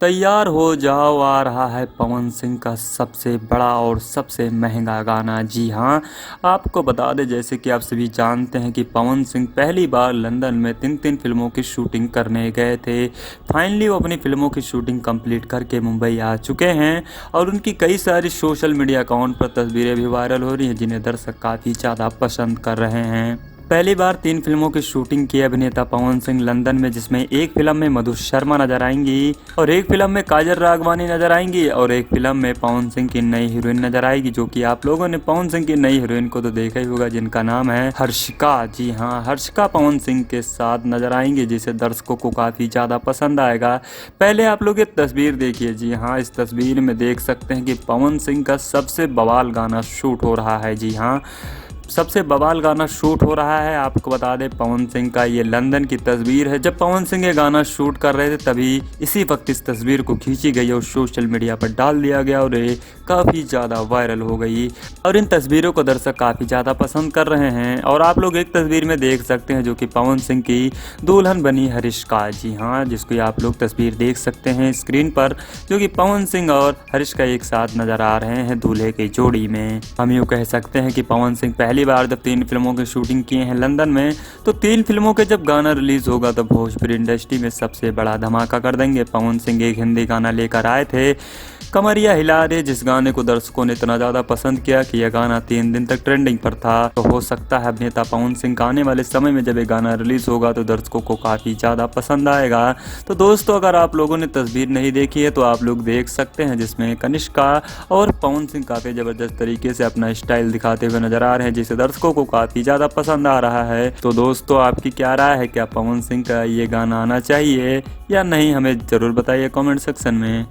तैयार हो जाओ, आ रहा है पवन सिंह का सबसे बड़ा और सबसे महंगा गाना। जी हाँ, आपको बता दें जैसे कि आप सभी जानते हैं कि पवन सिंह पहली बार लंदन में तीन फिल्मों की शूटिंग करने गए थे। फाइनली वो अपनी फिल्मों की शूटिंग कंप्लीट करके मुंबई आ चुके हैं और उनकी कई सारी सोशल मीडिया अकाउंट पर तस्वीरें भी वायरल हो रही हैं, जिन्हें दर्शक काफ़ी ज़्यादा पसंद कर रहे हैं। पहली बार 3 फिल्मों की शूटिंग की अभिनेता पवन सिंह लंदन में, जिसमें एक फिल्म में मधु शर्मा नजर आएंगी और एक फिल्म में काजल राघवानी नजर आएंगी और एक फिल्म में पवन सिंह की नई हीरोइन नजर आएगी, जो कि आप लोगों ने पवन सिंह की नई हीरोइन को तो देखा ही होगा, जिनका नाम है हर्षिका। जी हाँ, हर्षिका पवन सिंह के साथ नजर आएंगी, जिसे दर्शकों को काफ़ी ज़्यादा पसंद आएगा। पहले आप लोग ये तस्वीर देखिए। जी हाँ, इस तस्वीर में देख सकते हैं कि पवन सिंह का सबसे बवाल गाना शूट हो रहा है। जी हाँ, सबसे बवाल गाना शूट हो रहा है। आपको बता दें पवन सिंह का ये लंदन की तस्वीर है। जब पवन सिंह ये गाना शूट कर रहे थे तभी इसी वक्त इस तस्वीर को खींची गई और सोशल मीडिया पर डाल दिया गया और ये काफ़ी ज़्यादा वायरल हो गई और इन तस्वीरों को दर्शक काफ़ी ज़्यादा पसंद कर रहे हैं। और आप लोग एक तस्वीर में देख सकते हैं जो कि पवन सिंह की दुल्हन बनी हरिष्का। जी हाँ, जिसको आप लोग तस्वीर देख सकते हैं स्क्रीन पर, जो कि पवन सिंह और हरिष्का एक साथ नजर आ रहे हैं दूल्हे की जोड़ी में। हम यूँ कह सकते हैं कि पवन सिंह पहली बार जब 3 फिल्मों की शूटिंग किए हैं लंदन में, तो 3 फिल्मों के जब गाना रिलीज होगा तो भोजपुरी इंडस्ट्री में सबसे बड़ा धमाका कर देंगे। पवन सिंह एक हिंदी गाना लेकर आए थे, कमरिया हिला रे, जिस गाने को दर्शकों ने इतना ज़्यादा पसंद किया कि यह गाना 3 दिन तक ट्रेंडिंग पर था। तो हो सकता है अभिनेता पवन सिंह का आने वाले समय में जब ये गाना रिलीज होगा तो दर्शकों को काफ़ी ज़्यादा पसंद आएगा। तो दोस्तों, अगर आप लोगों ने तस्वीर नहीं देखी है तो आप लोग देख सकते हैं, जिसमें कनिष्का और पवन सिंह काफ़ी ज़बरदस्त तरीके से अपना स्टाइल दिखाते हुए नजर आ रहे हैं, जिसे दर्शकों को काफ़ी ज़्यादा पसंद आ रहा है। तो दोस्तों, आपकी क्या राय है? क्या पवन सिंह का ये गाना आना चाहिए या नहीं? हमें ज़रूर बताइए कमेंट सेक्शन में।